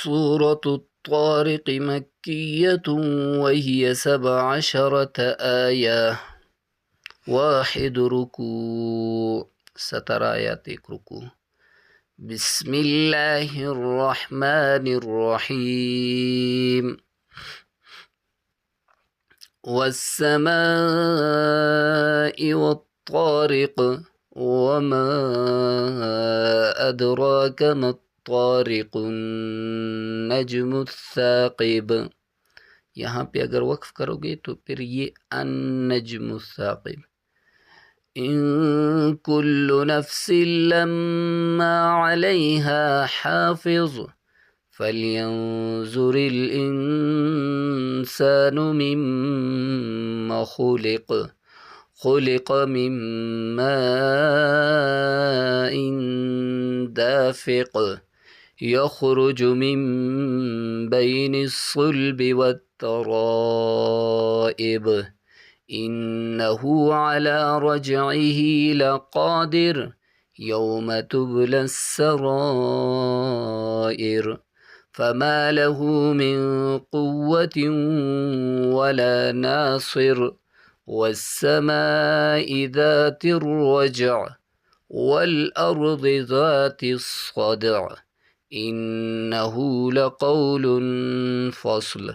सूरत त्वारिक मक्किय्यतुन वहिय 17 आया वाहिद रुकू 17 आयात एक रुकू। बिस्मिल्लाहिर्रहमानिर्रहीम वस्समाइ वत्तारिक वमा अदराक मत्तारिक नज्मुस्साक़िब। यहाँ पे अगर वक्फ करोगे तो फिर ये अन्नज्मुस्साक़िब। इन कुल्लु नफ्सिन लम्मा अलैहा हाफ़िज़ फल्यंज़ुरिल इंसानु मिम्मा खुलिक़ खुलिक़ मिन माइन दाफ़िक़ यख़रुजु मिन बैनिस सुल्बि वत्तराइब इन्नहु अला रजइही लक़ादिर यौम तुबलस सराइर फमा लहु मिन क़ुव्वतिन वला नासिर वस्समाइ ज़ातिर रजअ वल्अर्ज़ि ज़ातिस सदअ इन्नहु लक़ौलुन फ़स्ल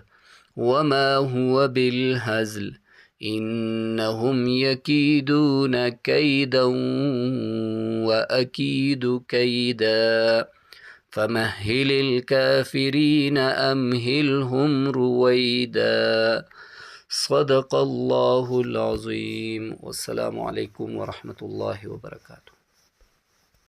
वमा हुवा बिलहज़्ल इन्नहुम यकीदून कैदन व अकीदु कैदा फमह्हिलिल काफ़िरीन अम्हिलहुम रुवैदा। सदक़ल्लाहुल अज़ीम। वस्सलामु अलैकुम व रहमतुल्लाहि व बरकातुहू।